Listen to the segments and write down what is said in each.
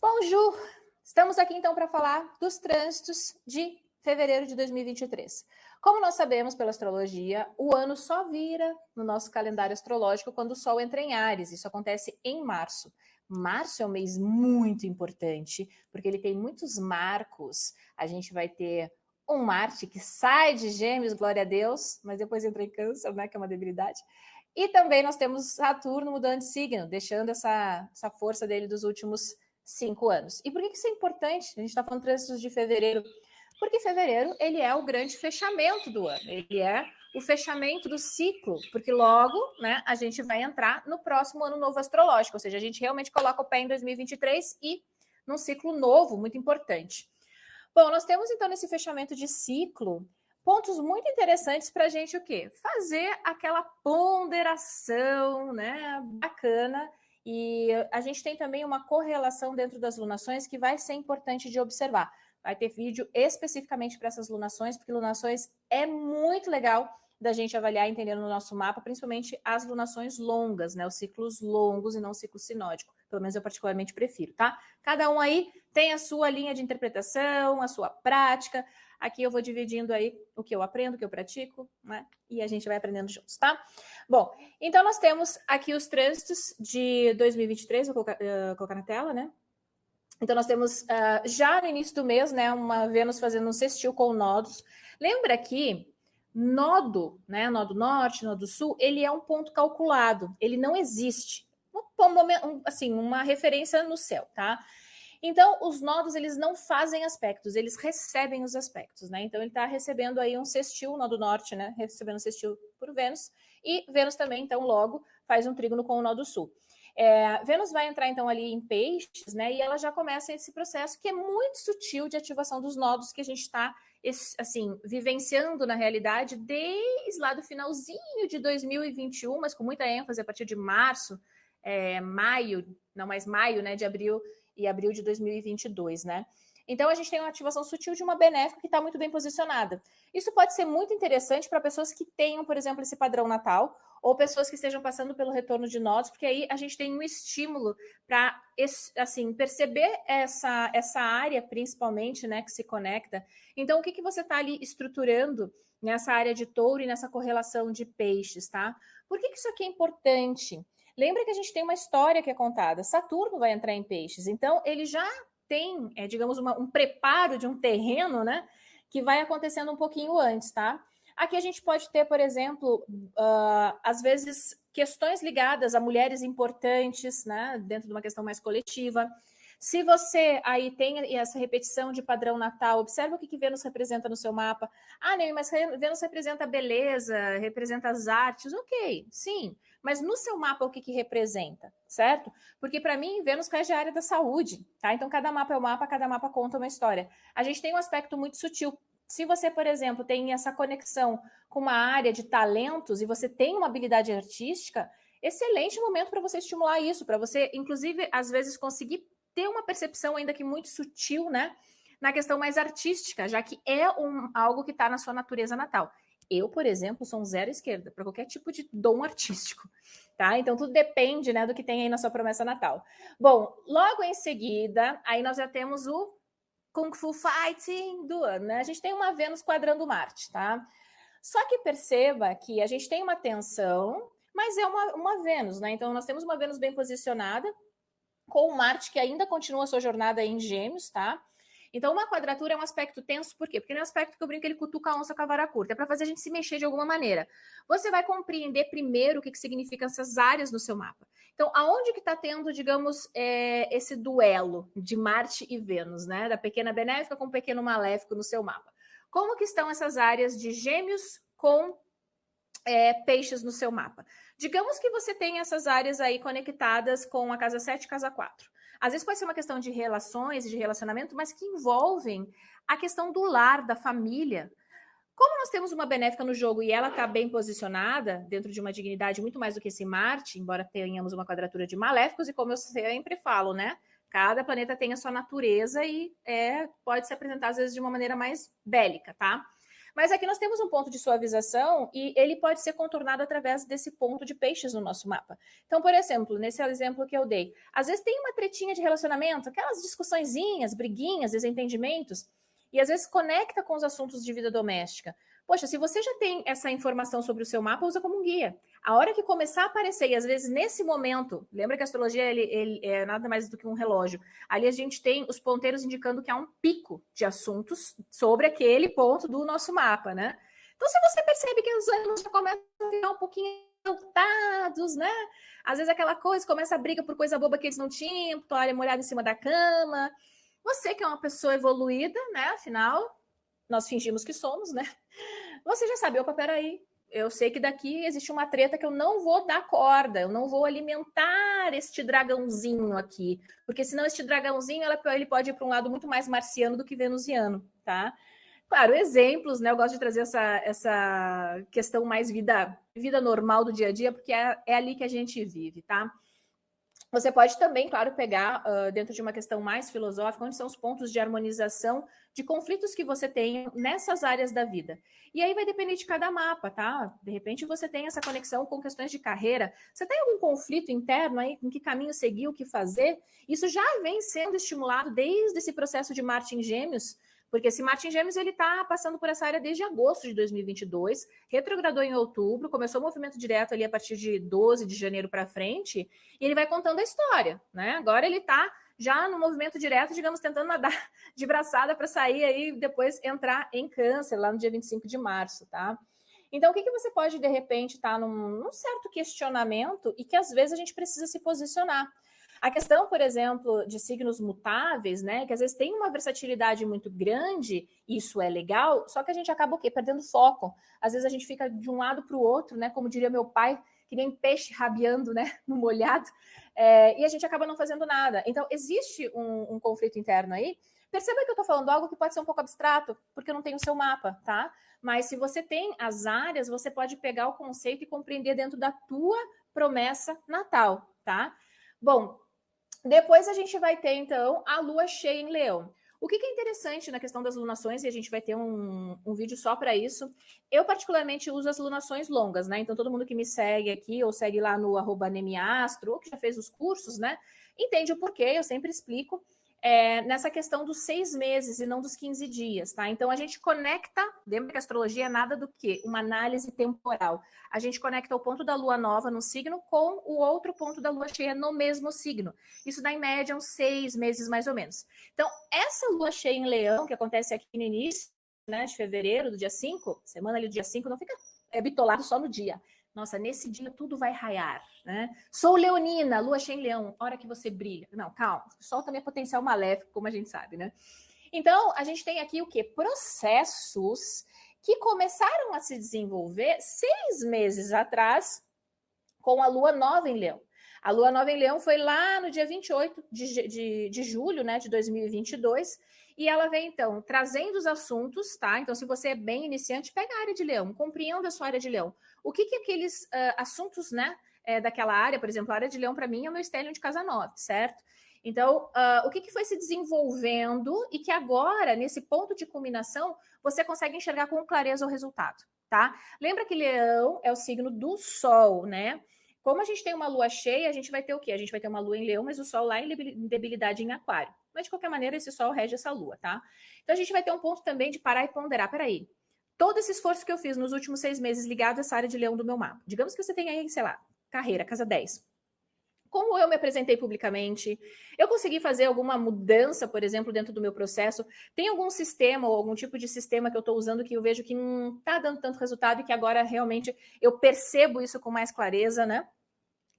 Bonjour! Estamos aqui então para falar dos trânsitos de fevereiro de 2023. Como nós sabemos pela astrologia, o ano só vira no nosso calendário astrológico quando o Sol entra em Áries. Isso acontece em março. Março é um mês muito importante, porque ele tem muitos marcos. A gente vai ter um Marte que sai de Gêmeos, glória a Deus, mas depois entra em Câncer, né, que é uma debilidade. E também nós temos Saturno mudando de signo, deixando essa força dele dos últimos 5 anos. E por que isso é importante? A gente está falando de trânsitos de fevereiro, porque fevereiro ele é o grande fechamento do ano, ele é o fechamento do ciclo, porque logo, né, a gente vai entrar no próximo ano novo astrológico, ou seja, a gente realmente coloca o pé em 2023 e num ciclo novo, muito importante. Bom, nós temos então nesse fechamento de ciclo pontos muito interessantes para a gente o quê? Fazer aquela ponderação, né, bacana. E a gente tem também uma correlação dentro das lunações que vai ser importante de observar. Vai ter vídeo especificamente para essas lunações, porque lunações é muito legal da gente avaliar e entender no nosso mapa, principalmente as lunações longas, né? Os ciclos longos e não o ciclo sinódico. Pelo menos eu particularmente prefiro, tá? Cada um aí tem a sua linha de interpretação, a sua prática. Aqui eu vou dividindo aí o que eu aprendo, o que eu pratico, né? E a gente vai aprendendo juntos, tá? Bom, então nós temos aqui os trânsitos de 2023, vou colocar na tela, né? Então nós temos já no início do mês, né, uma Vênus fazendo um sextil com nodos. Lembra que nodo, né, nodo norte, nodo sul, ele é um ponto calculado, ele não existe. Assim, uma referência no céu, tá? Então, os nodos, eles não fazem aspectos, eles recebem os aspectos, né? Então, ele está recebendo aí um sextil, nó do norte, né? Recebendo um sextil por Vênus. E Vênus também, então, logo faz um trígono com o nó do sul. Vênus vai entrar, então, ali em peixes, né? E ela já começa esse processo que é muito sutil de ativação dos nodos que a gente está, assim, vivenciando na realidade desde lá do finalzinho de 2021, mas com muita ênfase a partir de março, maio, não mais maio, né? De abril e abril de 2022, né? Então, a gente tem uma ativação sutil de uma benéfica que está muito bem posicionada. Isso pode ser muito interessante para pessoas que tenham, por exemplo, esse padrão natal, ou pessoas que estejam passando pelo retorno de nodos, porque aí a gente tem um estímulo para, assim, perceber essa área, principalmente, né, que se conecta. Então, o que você está ali estruturando nessa área de touro e nessa correlação de peixes, tá? Por que isso aqui é importante? Lembra que a gente tem uma história que é contada. Saturno vai entrar em peixes, então ele já tem, digamos, um preparo de um terreno, né? Que vai acontecendo um pouquinho antes, tá? Aqui a gente pode ter, por exemplo, às vezes, questões ligadas a mulheres importantes, né? Dentro de uma questão mais coletiva. Se você aí tem essa repetição de padrão natal, observa o que Vênus representa no seu mapa. Ah, Ney, mas Vênus representa a beleza, representa as artes. Ok, sim. Mas no seu mapa, o que representa, certo? Porque para mim, Vênus rege a área da saúde, tá? Então, cada mapa é um mapa, cada mapa conta uma história. A gente tem um aspecto muito sutil. Se você, por exemplo, tem essa conexão com uma área de talentos e você tem uma habilidade artística, excelente momento para você estimular isso, para você, inclusive, às vezes, conseguir ter uma percepção ainda que muito sutil, né? Na questão mais artística, já que é algo que está na sua natureza natal. Eu, por exemplo, sou um zero esquerda para qualquer tipo de dom artístico, tá? Então tudo depende, né, do que tem aí na sua promessa natal. Bom, logo em seguida, aí nós já temos o Kung Fu Fighting do ano, né? A gente tem uma Vênus quadrando Marte, tá? Só que perceba que a gente tem uma tensão, mas é uma Vênus, né? Então nós temos uma Vênus bem posicionada, com o Marte que ainda continua a sua jornada em Gêmeos, tá? Então, uma quadratura é um aspecto tenso, por quê? Porque ele é um aspecto que eu brinco, ele cutuca a onça com a vara curta, é para fazer a gente se mexer de alguma maneira. Você vai compreender primeiro o que significam essas áreas no seu mapa. Então, aonde que está tendo, digamos, esse duelo de Marte e Vênus, né? Da pequena benéfica com o pequeno maléfico no seu mapa. Como que estão essas áreas de Gêmeos com peixes no seu mapa? Digamos que você tem essas áreas aí conectadas com a casa 7 e casa 4. Às vezes pode ser uma questão de relações e de relacionamento, mas que envolvem a questão do lar, da família. Como nós temos uma benéfica no jogo e ela está bem posicionada, dentro de uma dignidade muito mais do que esse Marte, embora tenhamos uma quadratura de maléficos, e como eu sempre falo, né? Cada planeta tem a sua natureza e pode se apresentar, às vezes, de uma maneira mais bélica, tá? Mas aqui nós temos um ponto de suavização e ele pode ser contornado através desse ponto de peixes no nosso mapa. Então, por exemplo, nesse exemplo que eu dei, às vezes tem uma tretinha de relacionamento, aquelas discussõezinhas, briguinhas, desentendimentos, e às vezes conecta com os assuntos de vida doméstica. Poxa, se você já tem essa informação sobre o seu mapa, usa como um guia. A hora que começar a aparecer, e às vezes nesse momento, lembra que a astrologia ele é nada mais do que um relógio. Ali a gente tem os ponteiros indicando que há um pico de assuntos sobre aquele ponto do nosso mapa, né? Então, se você percebe que os ânimos já começam a ficar um pouquinho exaltados, né? Às vezes aquela coisa, começa a briga por coisa boba que eles não tinham, toalha molhada em cima da cama. Você que é uma pessoa evoluída, né? Afinal, nós fingimos que somos, né? Você já sabe, opa, peraí, eu sei que daqui existe uma treta que eu não vou dar corda, eu não vou alimentar este dragãozinho aqui, porque senão este dragãozinho ele pode ir para um lado muito mais marciano do que venusiano, tá? Claro, exemplos, né? Eu gosto de trazer essa questão mais vida normal do dia a dia, porque é ali que a gente vive, tá? Você pode também, claro, pegar dentro de uma questão mais filosófica, onde são os pontos de harmonização de conflitos que você tem nessas áreas da vida. E aí vai depender de cada mapa, tá? De repente você tem essa conexão com questões de carreira. Você tem algum conflito interno aí, em que caminho seguir, o que fazer? Isso já vem sendo estimulado desde esse processo de Marte em Gêmeos, porque esse Marte em Gêmeos ele está passando por essa área desde agosto de 2022, retrogradou em outubro, começou o movimento direto ali a partir de 12 de janeiro para frente, e ele vai contando a história, né? Agora ele está já no movimento direto, digamos, tentando nadar de braçada para sair aí e depois entrar em Câncer, lá no dia 25 de março, tá? Então, o que você pode, de repente, estar num certo questionamento e que, às vezes, a gente precisa se posicionar. A questão, por exemplo, de signos mutáveis, né, que às vezes tem uma versatilidade muito grande, isso é legal, só que a gente acaba o quê? Perdendo foco. Às vezes a gente fica de um lado para o outro, né, como diria meu pai, que nem peixe rabiando, né, no molhado, e a gente acaba não fazendo nada. Então, existe um conflito interno aí. Perceba que eu estou falando algo que pode ser um pouco abstrato, porque eu não tenho o seu mapa, tá? Mas se você tem as áreas, você pode pegar o conceito e compreender dentro da tua promessa natal, tá? Bom, depois a gente vai ter, então, a lua cheia em Leão. O que é interessante na questão das lunações, e a gente vai ter um vídeo só para isso, eu particularmente uso as lunações longas, né? Então, todo mundo que me segue aqui, ou segue lá no @nemiastro, ou que já fez os cursos, né? Entende o porquê, eu sempre explico. Nessa questão dos 6 meses e não dos 15 dias, tá? Então, a gente conecta, lembra que a astrologia é nada do que? Uma análise temporal. A gente conecta o ponto da lua nova no signo com o outro ponto da lua cheia no mesmo signo. Isso dá, em média, uns 6 meses, mais ou menos. Então, essa lua cheia em Leão, que acontece aqui no início, né, de fevereiro, do dia 5, semana ali do dia 5, não fica bitolado só no dia. Nossa, nesse dia tudo vai raiar, né? Sou leonina, lua cheia em Leão, hora que você brilha. Não, calma, o sol também é potencial maléfico, como a gente sabe, né? Então, a gente tem aqui o quê? Processos que começaram a se desenvolver 6 meses atrás com a lua nova em Leão. A lua nova em Leão foi lá no dia 28 de julho, né, de 2022, e ela vem, então, trazendo os assuntos, tá? Então, se você é bem iniciante, pega a área de Leão, compreenda a sua área de Leão. O que aqueles assuntos, né, daquela área, por exemplo, a área de Leão, para mim, é o meu stellium de casa 9, certo? Então, o que foi se desenvolvendo e que agora, nesse ponto de culminação, você consegue enxergar com clareza o resultado, tá? Lembra que Leão é o signo do Sol, né? Como a gente tem uma lua cheia, a gente vai ter o quê? A gente vai ter uma lua em Leão, mas o Sol lá em debilidade em Aquário. Mas, de qualquer maneira, esse Sol rege essa lua, tá? Então, a gente vai ter um ponto também de parar e ponderar. Peraí, todo esse esforço que eu fiz nos últimos 6 meses ligado a essa área de Leão do meu mapa. Digamos que você tem aí, sei lá, carreira, casa 10. Como eu me apresentei publicamente, eu consegui fazer alguma mudança, por exemplo, dentro do meu processo? Tem algum sistema ou algum tipo de sistema que eu estou usando que eu vejo que não está dando tanto resultado e que agora realmente eu percebo isso com mais clareza, né?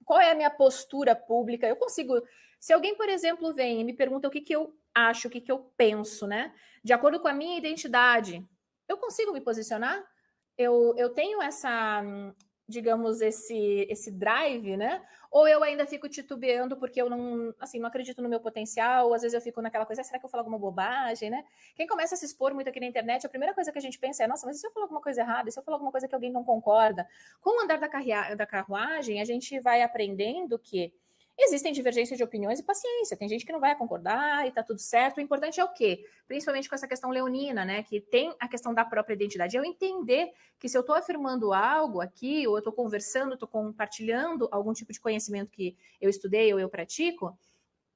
Qual é a minha postura pública? Eu consigo... Se alguém, por exemplo, vem e me pergunta o que eu acho, o que eu penso, né? De acordo com a minha identidade, eu consigo me posicionar? Eu tenho essa... digamos, esse drive, né? Ou eu ainda fico titubeando porque eu não, assim, não acredito no meu potencial, ou às vezes eu fico naquela coisa, será que eu falo alguma bobagem, né? Quem começa a se expor muito aqui na internet, a primeira coisa que a gente pensa é, nossa, mas e se eu falar alguma coisa errada? E se eu falar alguma coisa que alguém não concorda? Com o andar da carruagem, a gente vai aprendendo que Existem divergências de opiniões e paciência, tem gente que não vai concordar e tá tudo certo. O importante é o quê? Principalmente com essa questão leonina, né, que tem a questão da própria identidade. Eu entender que se eu estou afirmando algo aqui, ou eu estou conversando, estou compartilhando algum tipo de conhecimento que eu estudei ou eu pratico,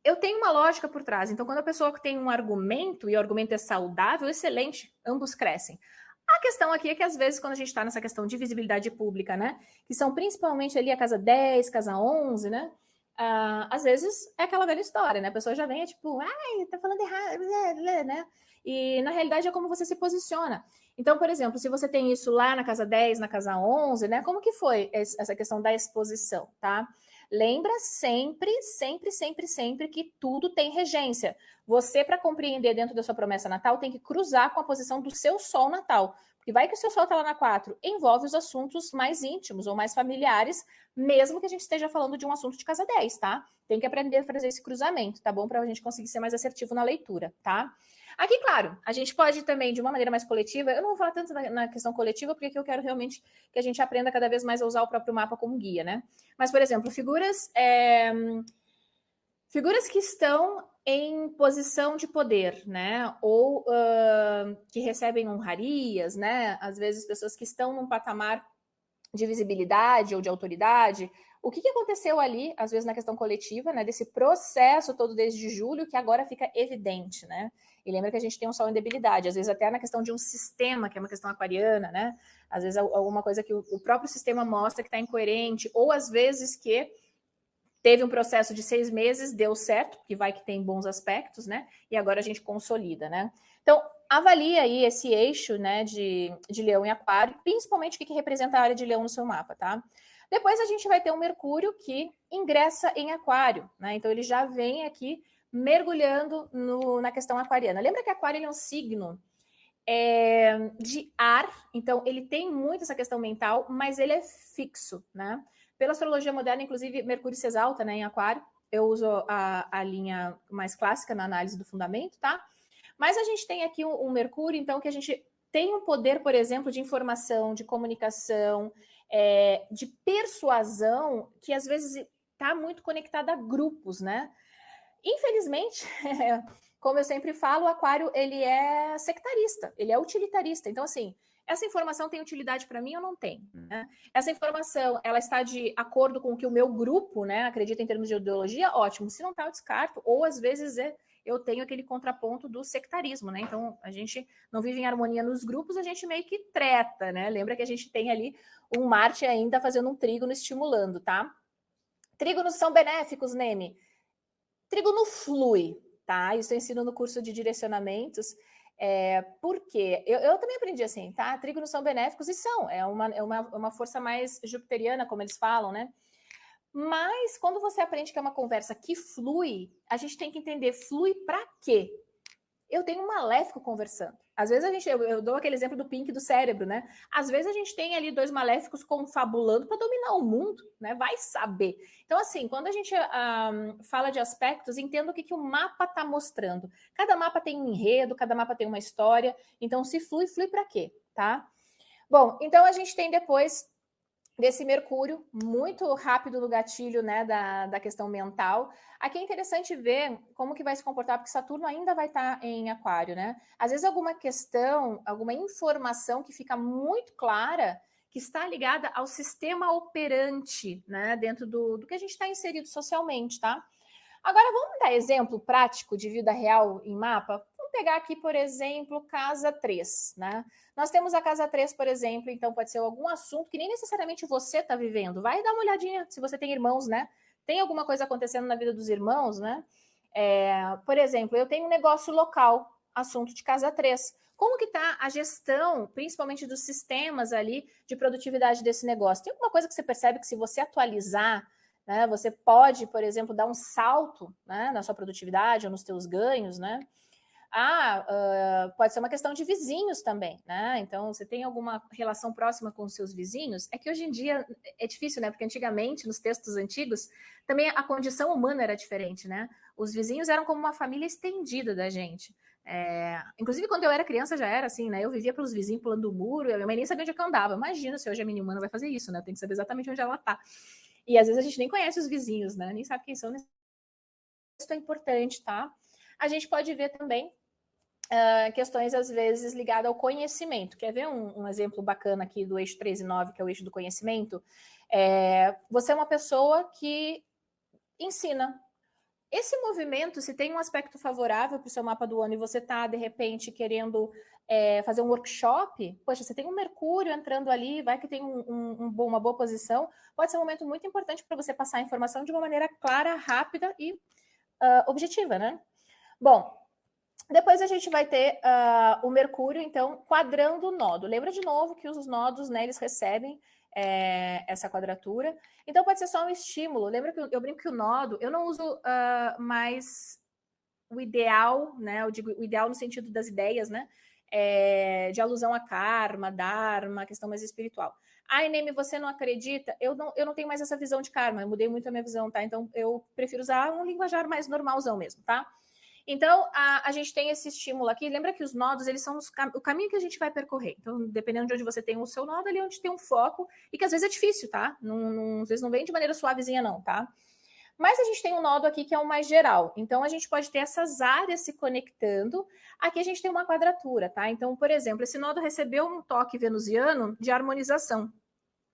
eu tenho uma lógica por trás. Então, quando a pessoa tem um argumento, e o argumento é saudável, excelente, ambos crescem. A questão aqui é que, às vezes, quando a gente está nessa questão de visibilidade pública, né, que são principalmente ali a casa 10, casa 11, né, às vezes é aquela velha história, né, a pessoa já vem, tipo, ai, tá falando errado, né, e na realidade é como você se posiciona. Então, por exemplo, se você tem isso lá na casa 10, na casa 11, né, como que foi essa questão da exposição, tá? Lembra sempre, sempre, sempre, sempre que tudo tem regência. Você, para compreender dentro da sua promessa natal, tem que cruzar com a posição do seu sol natal. Porque vai que o seu sol está lá na 4, envolve os assuntos mais íntimos ou mais familiares, mesmo que a gente esteja falando de um assunto de casa 10, tá? Tem que aprender a fazer esse cruzamento, tá bom? Para a gente conseguir ser mais assertivo na leitura, tá? Aqui, claro, a gente pode também, de uma maneira mais coletiva, eu não vou falar tanto na questão coletiva, porque aqui eu quero realmente que a gente aprenda cada vez mais a usar o próprio mapa como guia, né? Mas, por exemplo, figuras que estão em posição de poder, né? Ou que recebem honrarias, né? Às vezes, pessoas que estão num patamar de visibilidade ou de autoridade. O que aconteceu ali, às vezes, na questão coletiva, né? Desse processo todo desde julho, que agora fica evidente, né? E lembra que a gente tem um sol em debilidade, às vezes até na questão de um sistema, que é uma questão aquariana, né? Às vezes alguma coisa que o próprio sistema mostra que está incoerente, ou às vezes que teve um processo de 6 meses, deu certo, que vai que tem bons aspectos, né? E agora a gente consolida, né? Então, avalia aí esse eixo, né, de Leão e Aquário, principalmente o que representa a área de Leão no seu mapa, tá? Depois a gente vai ter um Mercúrio que ingressa em Aquário, né? Então ele já vem aqui mergulhando na questão aquariana. Lembra que Aquário é um signo de ar, então ele tem muito essa questão mental, mas ele é fixo, né? Pela astrologia moderna, inclusive, Mercúrio se exalta, né, em Aquário. Eu uso a linha mais clássica na análise do fundamento, tá? Mas a gente tem aqui um Mercúrio, então, que a gente tem um poder, por exemplo, de informação, de comunicação, de persuasão, que às vezes está muito conectada a grupos, né? Infelizmente, como eu sempre falo, o Aquário, ele é sectarista, ele é utilitarista. Então, assim, essa informação tem utilidade para mim ou não tem? Né? Essa informação, ela está de acordo com o que o meu grupo, né, acredita em termos de ideologia? Ótimo. Se não está, eu descarto. Ou, às vezes, eu tenho aquele contraponto do sectarismo, né? Então, a gente não vive em harmonia nos grupos, a gente meio que treta, né? Lembra que a gente tem ali um Marte ainda fazendo um trígono estimulando, tá? Trígonos são benéficos, Neme? Trígono flui, tá? Isso eu ensino no curso de direcionamentos. Por quê? Eu também aprendi assim, tá? Trígonos são benéficos e são. É uma força mais jupiteriana, como eles falam, né? Mas quando você aprende que é uma conversa que flui, a gente tem que entender, flui para quê? Eu tenho um maléfico conversando. Às vezes eu dou aquele exemplo do Pink do cérebro, né? Às vezes a gente tem ali dois maléficos confabulando para dominar o mundo, né? Vai saber. Então, assim, quando a gente fala de aspectos, entenda o que o mapa está mostrando. Cada mapa tem um enredo, cada mapa tem uma história. Então, se flui, flui para quê, tá? Bom, então a gente tem depois desse Mercúrio, muito rápido no gatilho, né, da questão mental. Aqui é interessante ver como que vai se comportar, porque Saturno ainda vai estar em Aquário, né? Às vezes alguma questão, alguma informação que fica muito clara, que está ligada ao sistema operante, né, dentro do que a gente está inserido socialmente, tá? Agora, vamos dar exemplo prático de vida real em mapa? Vamos pegar aqui, por exemplo, casa 3, né? Nós temos a casa 3, por exemplo, então pode ser algum assunto que nem necessariamente você está vivendo. Vai dar uma olhadinha se você tem irmãos, né? Tem alguma coisa acontecendo na vida dos irmãos, né? Por exemplo, eu tenho um negócio local, assunto de casa 3. Como que está a gestão, principalmente dos sistemas ali de produtividade desse negócio? Tem alguma coisa que você percebe que se você atualizar, né, você pode, por exemplo, dar um salto, né, na sua produtividade ou nos teus ganhos, né? Pode ser uma questão de vizinhos também, né? Então, você tem alguma relação próxima com os seus vizinhos? É que hoje em dia é difícil, né? Porque antigamente, nos textos antigos, também a condição humana era diferente, né? Os vizinhos eram como uma família estendida da gente. Inclusive, quando eu era criança, já era assim, né? Eu vivia pelos vizinhos pulando o muro, a minha mãe nem sabia onde é que eu andava. Imagina se hoje a menina humana vai fazer isso, né? Eu tenho que saber exatamente onde ela tá. E às vezes a gente nem conhece os vizinhos, né? Nem sabe quem são. Isso é importante, tá? A gente pode ver também questões, às vezes, ligadas ao conhecimento. Quer ver um exemplo bacana aqui do eixo 3 e 9, que é o eixo do conhecimento? Você é uma pessoa que ensina. Esse movimento, se tem um aspecto favorável para o seu mapa do ano e você está, de repente, querendo fazer um workshop, poxa, você tem um Mercúrio entrando ali, vai que tem uma boa posição, pode ser um momento muito importante para você passar a informação de uma maneira clara, rápida e objetiva, né? Bom, depois a gente vai ter o Mercúrio, então, quadrando o nodo. Lembra de novo que os nodos, né, eles recebem essa quadratura. Então, pode ser só um estímulo. Lembra que eu brinco que o nodo, eu não uso mais o ideal, né? Eu digo o ideal no sentido das ideias, né? De alusão a karma, dharma, questão mais espiritual. Neme, você não acredita? Eu não tenho mais essa visão de karma, eu mudei muito a minha visão, tá? Então, eu prefiro usar um linguajar mais normalzão mesmo, tá? Então, a gente tem esse estímulo aqui. Lembra que os nodos, eles são o caminho que a gente vai percorrer. Então, dependendo de onde você tem o seu nodo, ali onde tem um foco, e que às vezes é difícil, tá? Às vezes não vem de maneira suavezinha, não, tá? Mas a gente tem um nodo aqui que é o mais geral. Então, a gente pode ter essas áreas se conectando. Aqui a gente tem uma quadratura, tá? Então, por exemplo, esse nodo recebeu um toque venusiano de harmonização.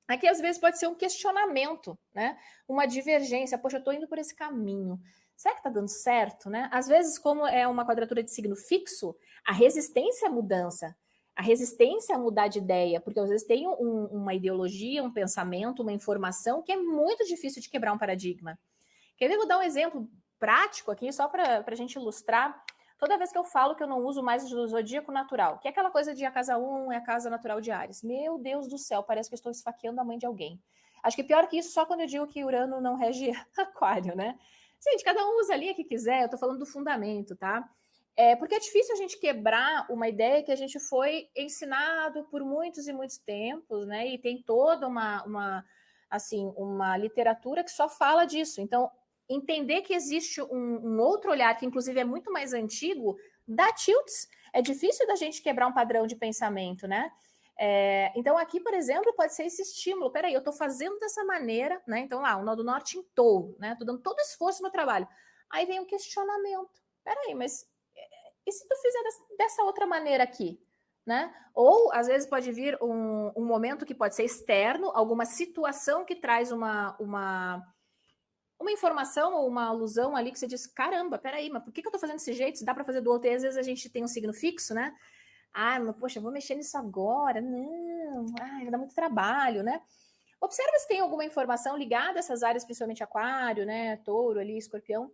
Aqui, às vezes, pode ser um questionamento, né? Uma divergência. Poxa, eu estou indo por esse caminho. Será que está dando certo, né? Às vezes, como é uma quadratura de signo fixo, a resistência à mudança, a resistência a mudar de ideia, porque às vezes tem uma ideologia, um pensamento, uma informação que é muito difícil de quebrar um paradigma. Quer ver? Vou dar um exemplo prático aqui, só para a gente ilustrar. Toda vez que eu falo que eu não uso mais o zodíaco natural, que é aquela coisa de a casa 1 é a casa natural de Áries. Meu Deus do céu, parece que eu estou esfaqueando a mãe de alguém. Acho que pior que isso, só quando eu digo que Urano não rege Aquário, né? Gente, cada um usa ali a que quiser, eu tô falando do fundamento, tá? Porque é difícil a gente quebrar uma ideia que a gente foi ensinado por muitos e muitos tempos, né? E tem toda uma literatura que só fala disso. Então, entender que existe um outro olhar, que inclusive é muito mais antigo, dá tilts. É difícil da gente quebrar um padrão de pensamento, né? Então, aqui, por exemplo, pode ser esse estímulo. Peraí, eu estou fazendo dessa maneira, né? Então, lá, o nó do norte em touro, né? Estou dando todo o esforço no meu trabalho. Aí vem um questionamento. Peraí, mas e se tu fizer dessa outra maneira aqui? Né? Ou, às vezes, pode vir um momento que pode ser externo, alguma situação que traz uma informação ou uma alusão ali que você diz, caramba, peraí, mas por que eu tô fazendo desse jeito? Se dá para fazer do outro, e às vezes a gente tem um signo fixo, né? Mas poxa, eu vou mexer nisso agora. Não, vai dar muito trabalho, né? Observa se tem alguma informação ligada a essas áreas, principalmente aquário, né? Touro ali, escorpião,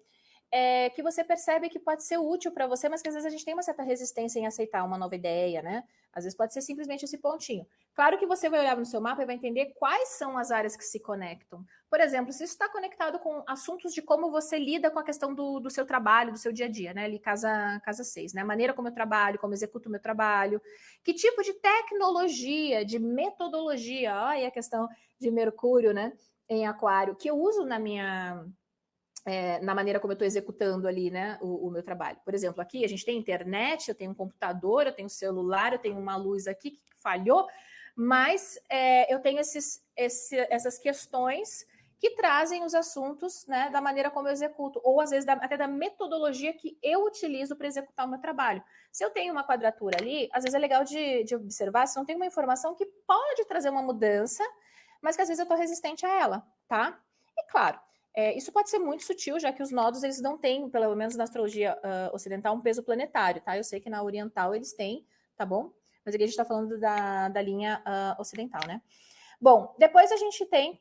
que você percebe que pode ser útil para você, mas que às vezes a gente tem uma certa resistência em aceitar uma nova ideia, né? Às vezes pode ser simplesmente esse pontinho. Claro que você vai olhar no seu mapa e vai entender quais são as áreas que se conectam. Por exemplo, se isso está conectado com assuntos de como você lida com a questão do seu trabalho, do seu dia a dia, né? Ali, casa 6, né? A maneira como eu trabalho, como eu executo o meu trabalho, que tipo de tecnologia, de metodologia, olha a questão de Mercúrio, né? Em Aquário, que eu uso na minha... na maneira como eu estou executando ali, né, o meu trabalho. Por exemplo, aqui a gente tem internet, eu tenho um computador, eu tenho um celular, eu tenho uma luz aqui que falhou, mas eu tenho essas questões que trazem os assuntos, né, da maneira como eu executo, ou às vezes até da metodologia que eu utilizo para executar o meu trabalho. Se eu tenho uma quadratura ali, às vezes é legal de observar se não tem uma informação que pode trazer uma mudança, mas que às vezes eu estou resistente a ela, tá? E claro, isso pode ser muito sutil, já que os nodos eles não têm, pelo menos na astrologia ocidental, um peso planetário, tá? Eu sei que na oriental eles têm, tá bom? Mas aqui a gente está falando da linha ocidental, né? Bom, depois a gente tem,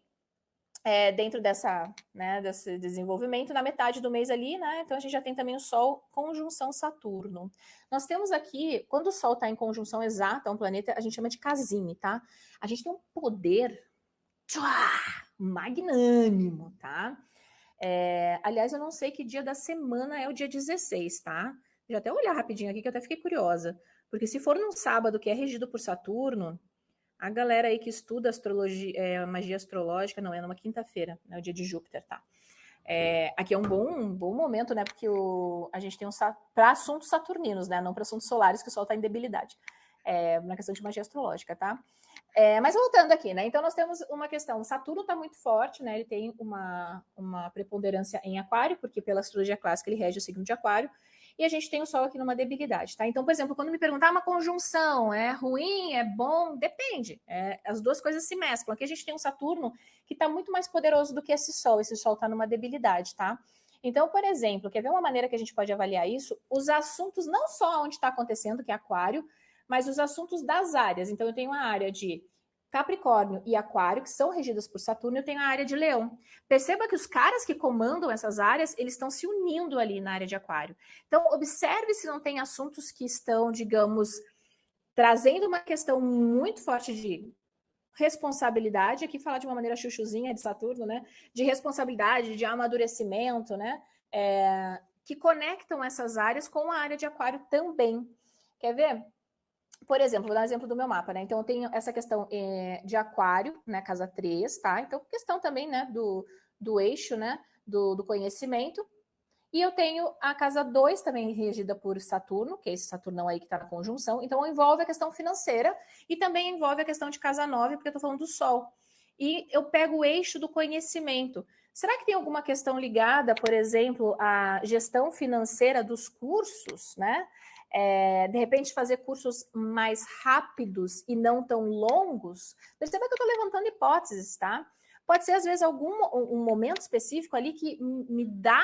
dentro desse desenvolvimento, na metade do mês ali, né? Então a gente já tem também o Sol conjunção Saturno. Nós temos aqui, quando o Sol está em conjunção exata a um planeta, a gente chama de casine, tá? A gente tem um poder magnânimo, tá? Aliás, eu não sei que dia da semana é o dia 16, tá? Deixa eu até olhar rapidinho aqui, que eu até fiquei curiosa. Porque se for num sábado que é regido por Saturno, a galera aí que estuda astrologia, magia astrológica, não, é numa quinta-feira, é o dia de Júpiter, tá? Aqui é um bom momento, né? Porque a gente tem para assuntos saturninos, né? Não para assuntos solares, que o Sol está em debilidade. Na questão de magia astrológica, tá? Mas voltando aqui, né? Então nós temos uma questão. Saturno está muito forte, né? Ele tem uma preponderância em Aquário, porque pela astrologia clássica ele rege o signo de Aquário. E a gente tem o Sol aqui numa debilidade, tá? Então, por exemplo, quando me perguntar uma conjunção, é ruim, é bom? Depende. As duas coisas se mesclam. Aqui a gente tem um Saturno que está muito mais poderoso do que esse Sol. Esse Sol está numa debilidade, tá? Então, por exemplo, quer ver uma maneira que a gente pode avaliar isso? Os assuntos, não só onde está acontecendo, que é Aquário, mas os assuntos das áreas. Então, eu tenho a área de Capricórnio e Aquário, que são regidas por Saturno, eu tenho a área de Leão. Perceba que os caras que comandam essas áreas, eles estão se unindo ali na área de Aquário. Então, observe se não tem assuntos que estão, digamos, trazendo uma questão muito forte de responsabilidade, aqui falar de uma maneira chuchuzinha de Saturno, né? De responsabilidade, de amadurecimento, né? Que conectam essas áreas com a área de Aquário também. Quer ver? Por exemplo, vou dar um exemplo do meu mapa, né? Então, eu tenho essa questão de Aquário, né? Casa 3, tá? Então, questão também, né? Do eixo, né? Do conhecimento. E eu tenho a casa 2 também regida por Saturno, que é esse Saturnão aí que está na conjunção. Então, envolve a questão financeira e também envolve a questão de casa 9, porque eu estou falando do Sol. E eu pego o eixo do conhecimento. Será que tem alguma questão ligada, por exemplo, à gestão financeira dos cursos, né? De repente fazer cursos mais rápidos e não tão longos? Perceba que eu estou levantando hipóteses, tá? Pode ser, às vezes, um momento específico ali que me dá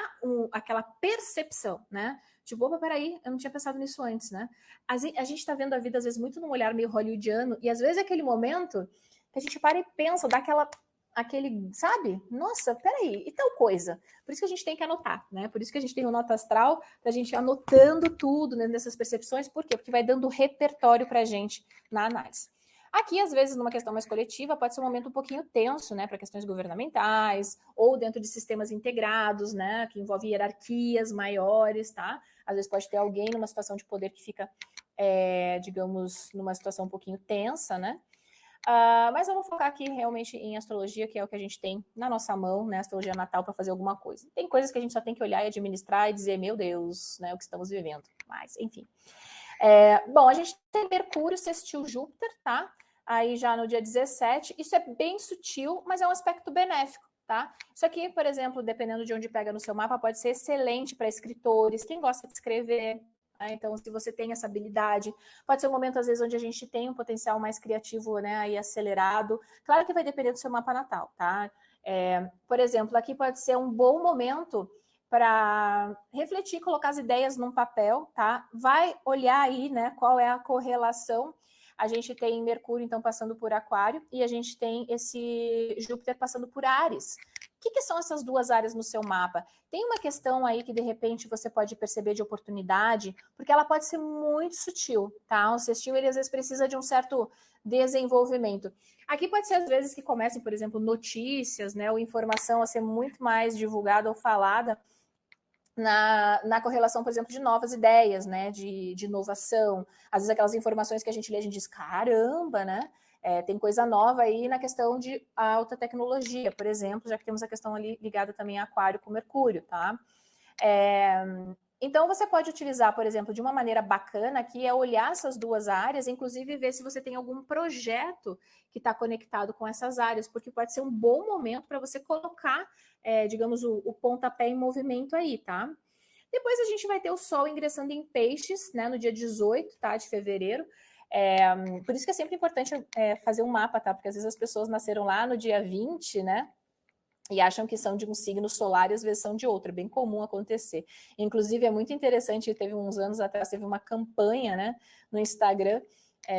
aquela percepção, né? Tipo, opa, peraí, eu não tinha pensado nisso antes, né? A gente tá vendo a vida, às vezes, muito num olhar meio hollywoodiano, e às vezes é aquele momento que a gente para e pensa, dá aquele, sabe? Nossa, peraí, e tal coisa? Por isso que a gente tem que anotar, né? Por isso que a gente tem o nota astral, pra gente ir anotando tudo, né, nessas percepções. Por quê? Porque vai dando repertório pra gente na análise. Aqui, às vezes, numa questão mais coletiva, pode ser um momento um pouquinho tenso, né, para questões governamentais, ou dentro de sistemas integrados, né, que envolve hierarquias maiores, tá? Às vezes pode ter alguém numa situação de poder que fica, digamos, numa situação um pouquinho tensa, né? Mas eu vou focar aqui realmente em astrologia, que é o que a gente tem na nossa mão, né? Astrologia natal para fazer alguma coisa. Tem coisas que a gente só tem que olhar e administrar e dizer, meu Deus, né, o que estamos vivendo. Mas, enfim. Bom, a gente tem Mercúrio sextil Júpiter, tá? Aí já no dia 17, isso é bem sutil, mas é um aspecto benéfico, tá? Isso aqui, por exemplo, dependendo de onde pega no seu mapa, pode ser excelente para escritores, quem gosta de escrever, né? Então, se você tem essa habilidade, pode ser um momento, às vezes, onde a gente tem um potencial mais criativo, né, aí acelerado. Claro que vai depender do seu mapa natal, tá? Por exemplo, aqui pode ser um bom momento para refletir, colocar as ideias num papel, tá? Vai olhar aí, né, qual é a correlação. A gente tem Mercúrio, então, passando por Aquário, e a gente tem esse Júpiter passando por Áries. O que são essas duas áreas no seu mapa? Tem uma questão aí que, de repente, você pode perceber de oportunidade, porque ela pode ser muito sutil, tá? O sextil, ele às vezes precisa de um certo desenvolvimento. Aqui pode ser, às vezes, que comecem, por exemplo, notícias, né, ou informação a ser muito mais divulgada ou falada, na correlação, por exemplo, de novas ideias, né, de inovação. Às vezes aquelas informações que a gente lê, a gente diz, caramba, né? Tem coisa nova aí na questão de alta tecnologia, por exemplo, já que temos a questão ali ligada também a Aquário com Mercúrio, tá? Então, você pode utilizar, por exemplo, de uma maneira bacana, que é olhar essas duas áreas, inclusive ver se você tem algum projeto que está conectado com essas áreas, porque pode ser um bom momento para você colocar, digamos, o pontapé em movimento aí, tá? Depois a gente vai ter o Sol ingressando em Peixes, né, no dia 18, tá, de fevereiro. Por isso que é sempre importante fazer um mapa, tá? Porque às vezes as pessoas nasceram lá no dia 20, né? E acham que são de um signo solar e às vezes são de outro, é bem comum acontecer. Inclusive, é muito interessante, teve uns anos atrás, teve uma campanha, né, no Instagram,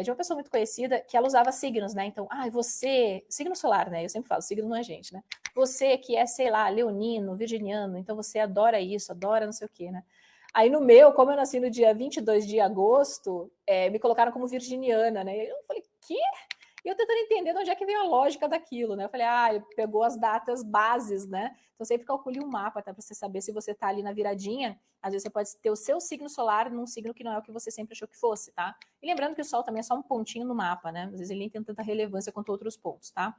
de uma pessoa muito conhecida, que ela usava signos, né, então, você, signo solar, né, eu sempre falo, signo não é gente, né, você que é, sei lá, leonino, virginiano, então você adora isso, adora não sei o quê, né. Aí no meu, como eu nasci no dia 22 de agosto, me colocaram como virginiana, né, eu falei, quê? E eu tentando entender de onde é que veio a lógica daquilo, né? Eu falei, pegou as datas bases, né? Então sempre calcule um mapa, tá? Para você saber se você tá ali na viradinha. Às vezes você pode ter o seu signo solar num signo que não é o que você sempre achou que fosse, tá? E lembrando que o Sol também é só um pontinho no mapa, né? Às vezes ele nem tem tanta relevância quanto outros pontos, tá?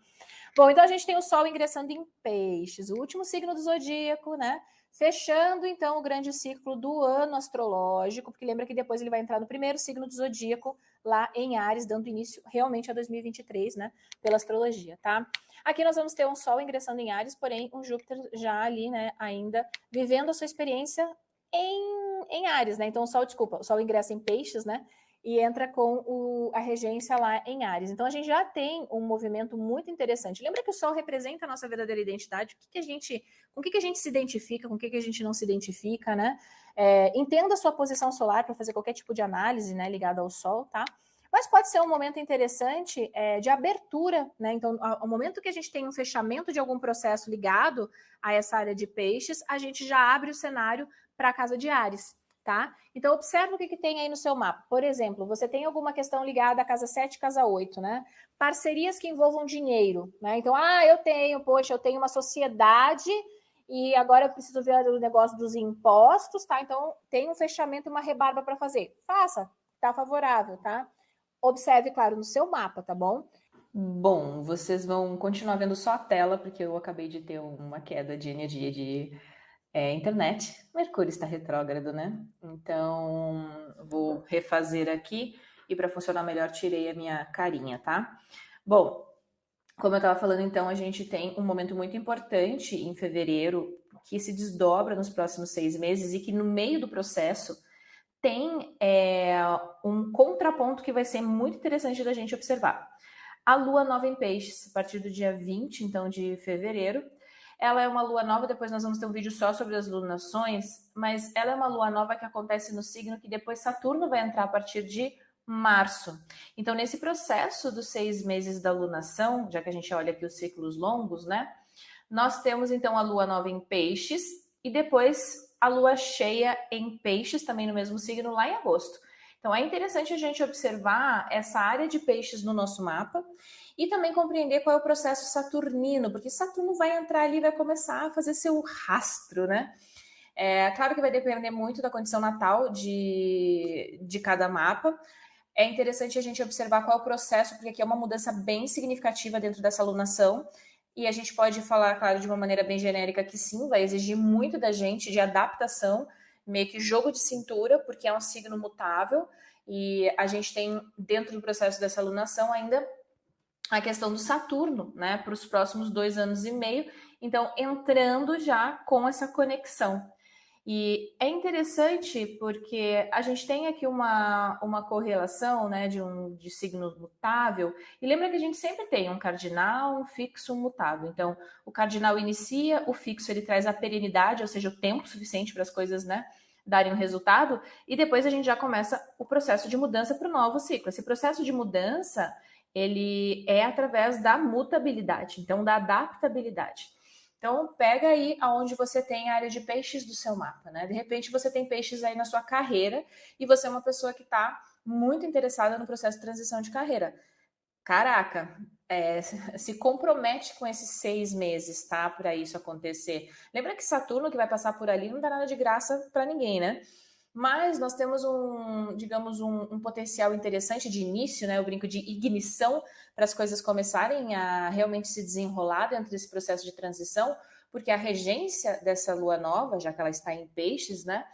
Bom, então a gente tem o Sol ingressando em Peixes, o último signo do zodíaco, né? Fechando, então, o grande ciclo do ano astrológico, porque lembra que depois ele vai entrar no primeiro signo do zodíaco, lá em Áries, dando início realmente a 2023, né, pela astrologia, tá? Aqui nós vamos ter um Sol ingressando em Áries, porém um Júpiter já ali, né, ainda vivendo a sua experiência em Áries, né? Então o Sol ingressa em Peixes, né? E entra com a regência lá em Áries. Então a gente já tem um movimento muito interessante. Lembra que o Sol representa a nossa verdadeira identidade? Com o que a gente se identifica, com o que a gente não se identifica, né? Entenda a sua posição solar para fazer qualquer tipo de análise, né, ligada ao Sol, tá? Mas pode ser um momento interessante de abertura, né? Então, ao momento que a gente tem um fechamento de algum processo ligado a essa área de peixes, a gente já abre o cenário para a casa de Áries, tá? Então, observa o que tem aí no seu mapa. Por exemplo, você tem alguma questão ligada à casa 7, casa 8, né? Parcerias que envolvam dinheiro, né? Então, eu tenho uma sociedade e agora eu preciso ver o negócio dos impostos, tá? Então, tem um fechamento e uma rebarba para fazer. Faça, tá favorável, tá? Observe, claro, no seu mapa, tá bom? Bom, vocês vão continuar vendo só a tela, porque eu acabei de ter uma queda de energia de internet. Mercúrio está retrógrado, né? Então, vou refazer aqui e para funcionar melhor, tirei a minha carinha, tá? Bom, como eu estava falando, então, a gente tem um momento muito importante em fevereiro que se desdobra nos próximos 6 meses e que no meio do processo tem um contraponto que vai ser muito interessante da gente observar. A lua nova em peixes, a partir do dia 20, então, de fevereiro, ela é uma lua nova, depois nós vamos ter um vídeo só sobre as lunações, mas ela é uma lua nova que acontece no signo que depois Saturno vai entrar a partir de março. Então, nesse processo dos 6 meses da lunação, já que a gente olha aqui os ciclos longos, né? Nós temos, então, a lua nova em peixes e depois a lua cheia em peixes, também no mesmo signo, lá em agosto. Então, é interessante a gente observar essa área de peixes no nosso mapa e também compreender qual é o processo saturnino, porque Saturno vai entrar ali e vai começar a fazer seu rastro, né? Claro que vai depender muito da condição natal de cada mapa. É interessante a gente observar qual é o processo, porque aqui é uma mudança bem significativa dentro dessa alunação. E a gente pode falar, claro, de uma maneira bem genérica que sim, vai exigir muito da gente de adaptação, meio que jogo de cintura, porque é um signo mutável. E a gente tem, dentro do processo dessa alunação, ainda a questão do Saturno, né, para os próximos 2 anos e meio. Então, entrando já com essa conexão. E é interessante porque a gente tem aqui uma correlação, né, de signo mutável, e lembra que a gente sempre tem um cardinal, um fixo, um mutável. Então, o cardinal inicia, o fixo ele traz a perenidade, ou seja, o tempo suficiente para as coisas, né, darem um resultado, e depois a gente já começa o processo de mudança para o novo ciclo. Esse processo de mudança, ele é através da mutabilidade, então da adaptabilidade. Então, pega aí aonde você tem a área de peixes do seu mapa, né? De repente, você tem peixes aí na sua carreira e você é uma pessoa que está muito interessada no processo de transição de carreira. Caraca, se compromete com esses 6 meses, tá? Para isso acontecer. Lembra que Saturno, que vai passar por ali, não dá nada de graça para ninguém, né? Mas nós temos um potencial interessante de início, né? Eu brinco de ignição para as coisas começarem a realmente se desenrolar dentro desse processo de transição, porque a regência dessa lua nova, já que ela está em peixes, né?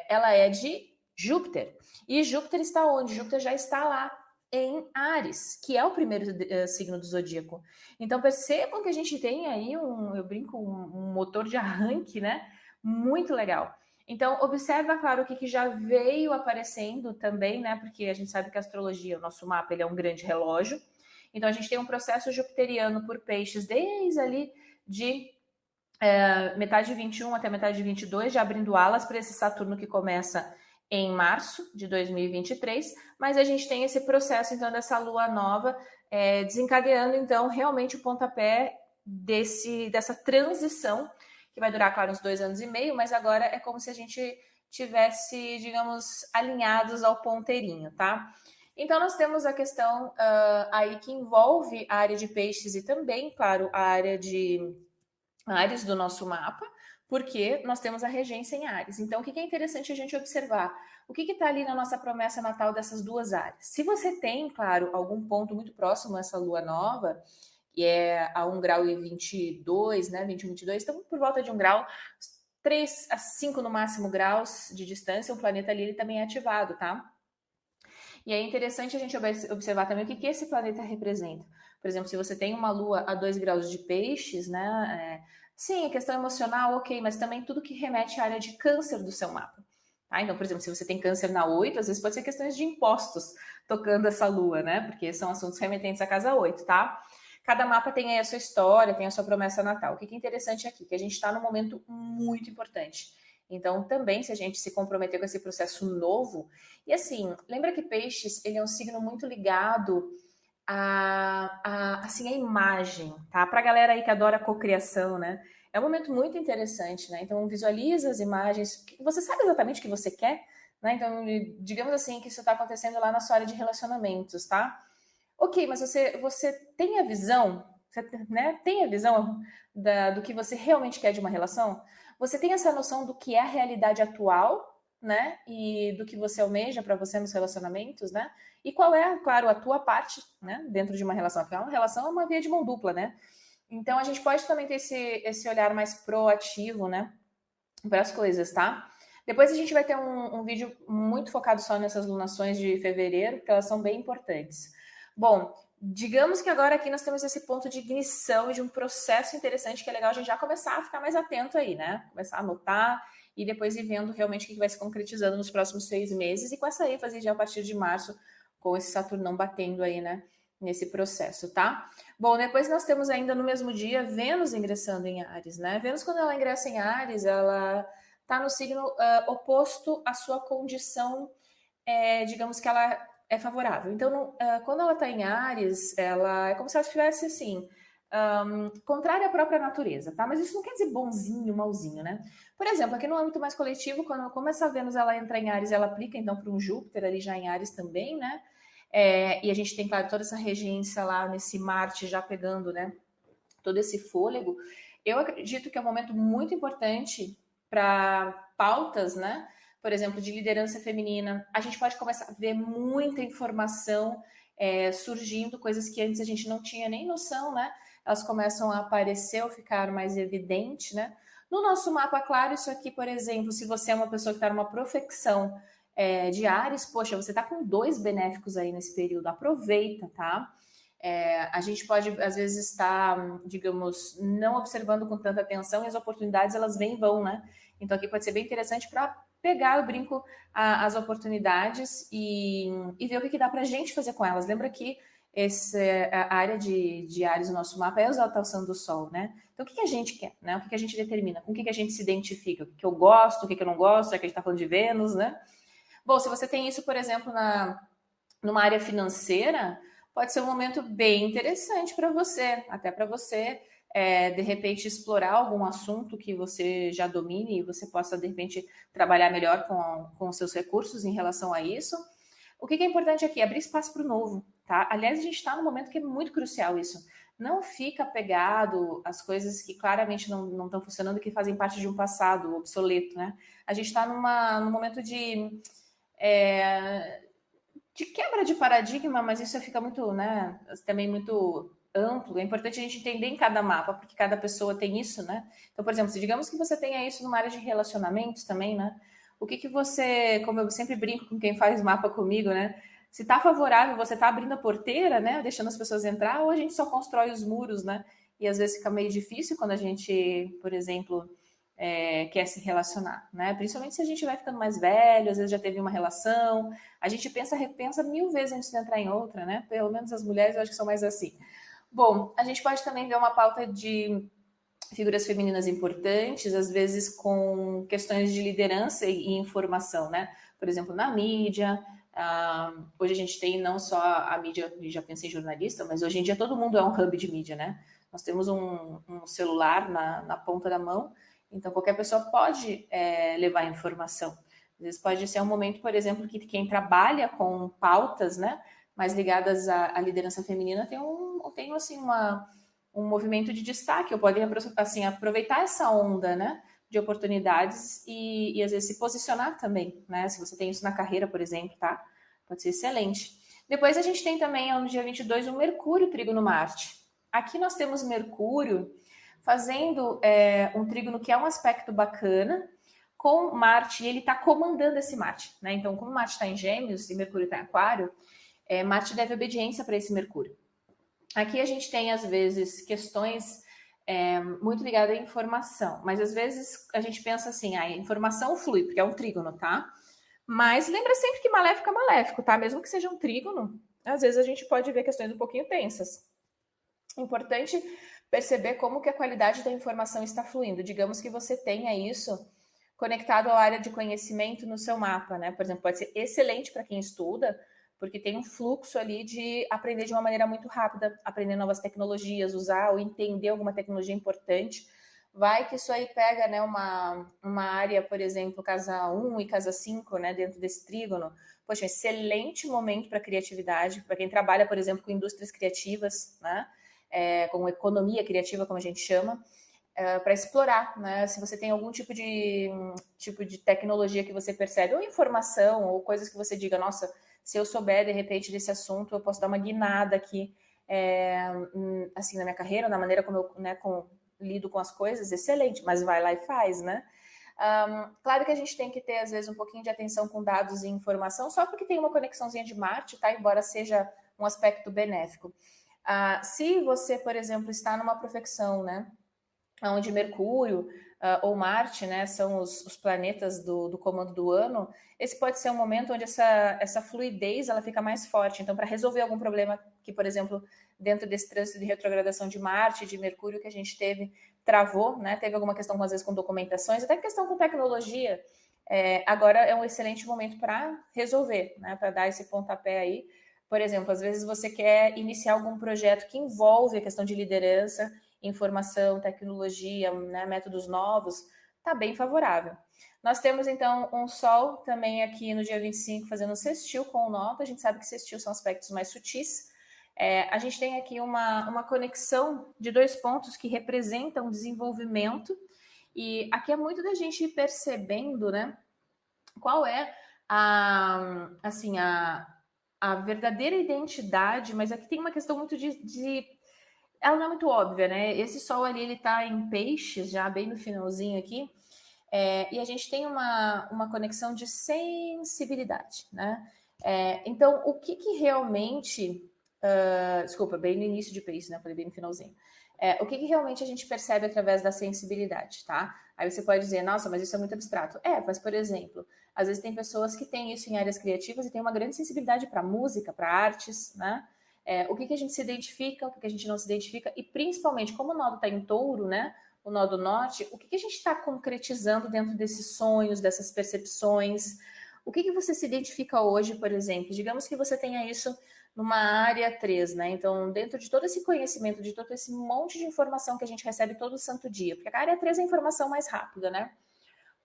Ela é de Júpiter. E Júpiter está onde? Júpiter já está lá em Áries, que é o primeiro signo do zodíaco. Então percebam que a gente tem aí eu brinco, um motor de arranque, né? Muito legal. Então, observa, claro, o que já veio aparecendo também, né? Porque a gente sabe que a astrologia, o nosso mapa, ele é um grande relógio. Então, a gente tem um processo jupiteriano por peixes desde ali de metade de 21 até metade de 22, já abrindo alas para esse Saturno que começa em março de 2023. Mas a gente tem esse processo, então, dessa lua nova desencadeando, então, realmente o pontapé dessa transição que vai durar, claro, uns 2 anos e meio, mas agora é como se a gente tivesse, digamos, alinhados ao ponteirinho, tá? Então, nós temos a questão aí que envolve a área de peixes e também, claro, a área de Áries do nosso mapa, porque nós temos a regência em Áries. Então, o que é interessante a gente observar? O que está ali na nossa promessa natal dessas duas áreas? Se você tem, claro, algum ponto muito próximo a essa lua nova, que é a 1 grau e 22, né, 21, 22, então por volta de 1 grau, 3 a 5 no máximo graus de distância, o planeta ali ele também é ativado, tá? E é interessante a gente observar também o que esse planeta representa. Por exemplo, se você tem uma lua a 2 graus de peixes, né? Sim, a questão emocional, ok, mas também tudo que remete à área de câncer do seu mapa. Tá? Então, por exemplo, se você tem câncer na 8, às vezes pode ser questões de impostos tocando essa lua, né? Porque são assuntos remetentes à casa 8, tá? Cada mapa tem aí a sua história, tem a sua promessa natal. O que é interessante aqui? Que a gente está num momento muito importante. Então, também, se a gente se comprometer com esse processo novo... E assim, lembra que peixes, ele é um signo muito ligado assim, a imagem, tá? Pra galera aí que adora cocriação, né? É um momento muito interessante, né? Então, visualiza as imagens. Você sabe exatamente o que você quer, né? Então, digamos assim, que isso está acontecendo lá na sua área de relacionamentos, tá? Ok, mas você tem a visão, você, né? Tem a visão do que você realmente quer de uma relação? Você tem essa noção do que é a realidade atual, né? E do que você almeja para você nos relacionamentos, né? E qual é, claro, a tua parte, né? Dentro de uma relação. Afinal, uma relação é uma via de mão dupla, né? Então, a gente pode também ter esse olhar mais proativo, né? Para as coisas, tá? Depois a gente vai ter um vídeo muito focado só nessas lunações de fevereiro, porque elas são bem importantes. Bom, digamos que agora aqui nós temos esse ponto de ignição de um processo interessante que é legal a gente já começar a ficar mais atento aí, né? Começar a anotar e depois ir vendo realmente o que vai se concretizando nos próximos 6 meses e com essa ênfase já a partir de março, com esse Saturnão batendo aí, né? Nesse processo, tá? Bom, depois nós temos ainda no mesmo dia Vênus ingressando em Áries, né? Vênus, quando ela ingressa em Áries, ela tá no signo oposto à sua condição, digamos que ela é favorável. Então, quando ela tá em Áries, ela é como se ela estivesse assim, contrária à própria natureza, tá? Mas isso não quer dizer bonzinho, malzinho, né? Por exemplo, aqui no âmbito mais coletivo, como essa Vênus ela entra em Áries, ela aplica então para um Júpiter ali já em Áries também, né? E a gente tem, claro, toda essa regência lá nesse Marte já pegando, né? Todo esse fôlego. Eu acredito que é um momento muito importante para pautas, né? Por exemplo, de liderança feminina. A gente pode começar a ver muita informação surgindo, coisas que antes a gente não tinha nem noção, né? Elas começam a aparecer ou ficar mais evidente, né? No nosso mapa, claro, isso aqui, por exemplo, se você é uma pessoa que está numa profecção de Áries, poxa, você está com 2 benéficos aí nesse período, aproveita, tá? A gente pode, às vezes, estar, digamos, não observando com tanta atenção e as oportunidades, elas vêm e vão, né? Então, aqui pode ser bem interessante para pegar, eu brinco, as oportunidades e ver o que dá para a gente fazer com elas. Lembra que a área de Áries no nosso mapa é a exaltação do Sol, né? Então, o que a gente quer, né? O que a gente determina? Com o que a gente se identifica? O que eu gosto, o que eu não gosto? É que a gente está falando de Vênus, né? Bom, se você tem isso, por exemplo, numa área financeira, pode ser um momento bem interessante para você, até para você, de repente, explorar algum assunto que você já domine e você possa, de repente, trabalhar melhor com os seus recursos em relação a isso. O que é importante aqui? Abrir espaço para o novo, tá? Aliás, a gente está num momento que é muito crucial isso. Não fica apegado às coisas que claramente não estão funcionando, que fazem parte de um passado obsoleto, né? A gente está num momento de quebra de paradigma, mas isso fica muito, né, também muito amplo. É importante a gente entender em cada mapa, porque cada pessoa tem isso, né? Então, por exemplo, se digamos que você tenha isso numa área de relacionamentos também, né? O que você, como eu sempre brinco com quem faz mapa comigo, né? Se tá favorável, você tá abrindo a porteira, né? Deixando as pessoas entrar, ou a gente só constrói os muros, né? E às vezes fica meio difícil quando a gente, por exemplo, quer se relacionar, né? Principalmente se a gente vai ficando mais velho, às vezes já teve uma relação, a gente repensa 1000 vezes antes de entrar em outra, né? Pelo menos as mulheres eu acho que são mais assim. Bom, a gente pode também ver uma pauta de figuras femininas importantes, às vezes com questões de liderança e informação, né? Por exemplo, na mídia. Hoje a gente tem não só a mídia, já pensei em jornalista, mas hoje em dia todo mundo é um hub de mídia, né? Nós temos um celular na ponta da mão, então qualquer pessoa pode levar informação. Às vezes pode ser um momento, por exemplo, que quem trabalha com pautas, né, mais ligadas à liderança feminina tem assim, um movimento de destaque. Eu poderia assim, aproveitar essa onda, né, de oportunidades e às vezes se posicionar também, né? Se você tem isso na carreira, por exemplo, tá? Pode ser excelente. Depois a gente tem também, no dia 22, um Mercúrio trígono Marte. Aqui nós temos Mercúrio fazendo um trígono que é um aspecto bacana com Marte, e ele está comandando esse Marte, né? Então, como Marte está em Gêmeos e Mercúrio está em Aquário, Marte deve obediência para esse Mercúrio. Aqui a gente tem, às vezes, questões muito ligadas à informação, mas às vezes a gente pensa assim, a informação flui, porque é um trígono, tá? Mas lembra sempre que maléfico é maléfico, tá? Mesmo que seja um trígono, às vezes a gente pode ver questões um pouquinho tensas. Importante perceber como que a qualidade da informação está fluindo. Digamos que você tenha isso conectado à área de conhecimento no seu mapa, né? Por exemplo, pode ser excelente para quem estuda, porque tem um fluxo ali de aprender de uma maneira muito rápida, aprender novas tecnologias, usar ou entender alguma tecnologia importante. Vai que isso aí pega, né, uma área, por exemplo, casa 1 e casa 5, né, dentro desse trígono. Poxa, excelente momento para criatividade, para quem trabalha, por exemplo, com indústrias criativas, né, com economia criativa, como a gente chama, para explorar, né? Se você tem algum tipo de tecnologia que você percebe, ou informação, ou coisas que você diga, nossa, se eu souber, de repente, desse assunto, eu posso dar uma guinada aqui, assim, na minha carreira, na maneira como eu, né, lido com as coisas, excelente, mas vai lá e faz, né? Claro que a gente tem que ter, às vezes, um pouquinho de atenção com dados e informação, só porque tem uma conexãozinha de Marte, tá? Embora seja um aspecto benéfico. Se você, por exemplo, está numa profissão, né, onde Mercúrio ou Marte, né, são os planetas do comando do ano, esse pode ser um momento onde essa fluidez ela fica mais forte. Então, para resolver algum problema que, por exemplo, dentro desse trânsito de retrogradação de Marte, de Mercúrio que a gente travou, né, teve alguma questão, às vezes, com documentações, até questão com tecnologia, agora é um excelente momento para resolver, né, para dar esse pontapé aí. Por exemplo, às vezes você quer iniciar algum projeto que envolve a questão de liderança, informação, tecnologia, né, métodos novos, está bem favorável. Nós temos, então, um Sol também aqui no dia 25 fazendo sextil com o Nó. A gente sabe que sextil são aspectos mais sutis. A gente tem aqui uma conexão de 2 pontos que representam desenvolvimento, e aqui é muito da gente ir percebendo, né, qual é assim, a verdadeira identidade, mas aqui tem uma questão muito ela não é muito óbvia, né? Esse Sol ali, ele tá em peixes, já bem no finalzinho aqui, e a gente tem uma conexão de sensibilidade, né? Então, o que realmente... desculpa, bem no início de peixes, né? Falei bem no finalzinho. O que realmente a gente percebe através da sensibilidade, tá? Aí você pode dizer, nossa, mas isso é muito abstrato. Mas, por exemplo, às vezes tem pessoas que têm isso em áreas criativas e têm uma grande sensibilidade para música, para artes, né? O que a gente se identifica, o que a gente não se identifica, e principalmente, como o nodo está em touro, né? O nodo norte, o que a gente está concretizando dentro desses sonhos, dessas percepções? O que você se identifica hoje, por exemplo? Digamos que você tenha isso numa área 3, né? Então, dentro de todo esse conhecimento, de todo esse monte de informação que a gente recebe todo santo dia, porque a área 3 é a informação mais rápida, né?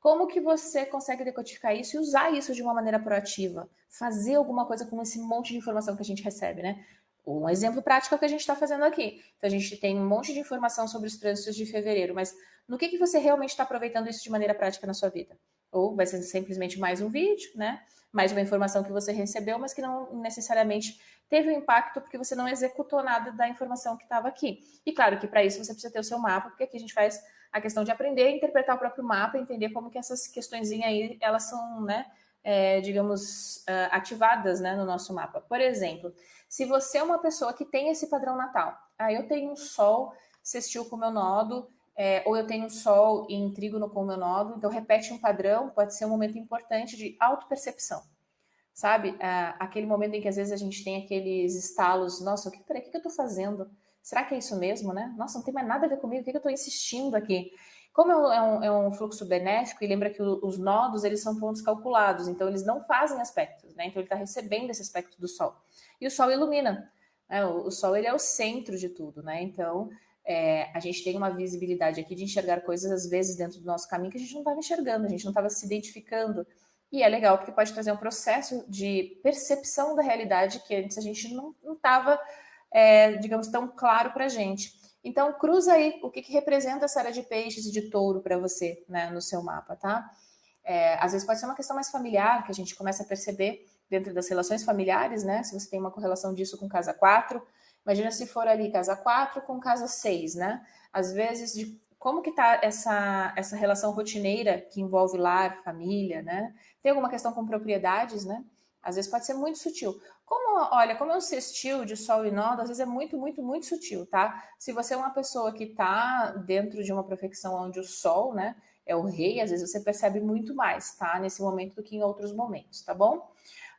Como que você consegue decodificar isso e usar isso de uma maneira proativa? Fazer alguma coisa com esse monte de informação que a gente recebe, né? Um exemplo prático é o que a gente está fazendo aqui. Então, a gente tem um monte de informação sobre os trânsitos de fevereiro, mas no que você realmente está aproveitando isso de maneira prática na sua vida? Ou vai ser simplesmente mais um vídeo, né? Mais uma informação que você recebeu, mas que não necessariamente teve um impacto porque você não executou nada da informação que estava aqui. E claro que para isso você precisa ter o seu mapa, porque aqui a gente faz a questão de aprender a interpretar o próprio mapa, entender como que essas questõezinhas aí, elas são, né, digamos, ativadas, né, no nosso mapa. Por exemplo, se você é uma pessoa que tem esse padrão natal, eu tenho um Sol sextil com o meu nodo, ou eu tenho um Sol em trígono com o meu nodo, então repete um padrão, pode ser um momento importante de autopercepção, sabe? Aquele momento em que às vezes a gente tem aqueles estalos, nossa, peraí, o que eu estou fazendo? Será que é isso mesmo, né? Nossa, não tem mais nada a ver comigo, o que eu estou insistindo aqui? Como é um fluxo benéfico, e lembra que os nodos, eles são pontos calculados, então eles não fazem aspectos, né? Então ele está recebendo esse aspecto do Sol. E o Sol ilumina, né? O Sol, ele é o centro de tudo, né? Então, a gente tem uma visibilidade aqui de enxergar coisas, às vezes, dentro do nosso caminho que a gente não estava enxergando, a gente não estava se identificando. E é legal porque pode trazer um processo de percepção da realidade que antes a gente não estava, digamos, tão claro para a gente. Então, cruza aí o que representa essa área de peixes e de touro para você, né, no seu mapa, tá? Às vezes pode ser uma questão mais familiar, que a gente começa a perceber dentro das relações familiares, né? Se você tem uma correlação disso com casa 4, Imagina se for ali casa 4 com casa 6, né? Às vezes, de como que está essa relação rotineira que envolve lar, família, né? Tem alguma questão com propriedades, né? Às vezes pode ser muito sutil. Olha, como é um sextil de Sol e Nódo, às vezes é muito, muito, muito sutil, tá? Se você é uma pessoa que está dentro de uma profecção onde o Sol, né, é o rei, às vezes você percebe muito mais, tá? Nesse momento do que em outros momentos, tá bom?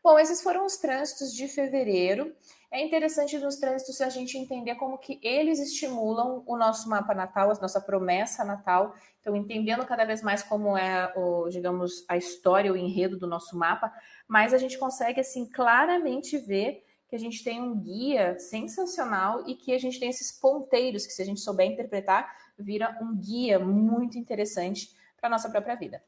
Bom, esses foram os trânsitos de fevereiro. É interessante nos trânsitos a gente entender como que eles estimulam o nosso mapa natal, a nossa promessa natal. Então, entendendo cada vez mais como é, digamos, a história, o enredo do nosso mapa, mas a gente consegue, assim, claramente ver que a gente tem um guia sensacional e que a gente tem esses ponteiros que, se a gente souber interpretar, vira um guia muito interessante para a nossa própria vida.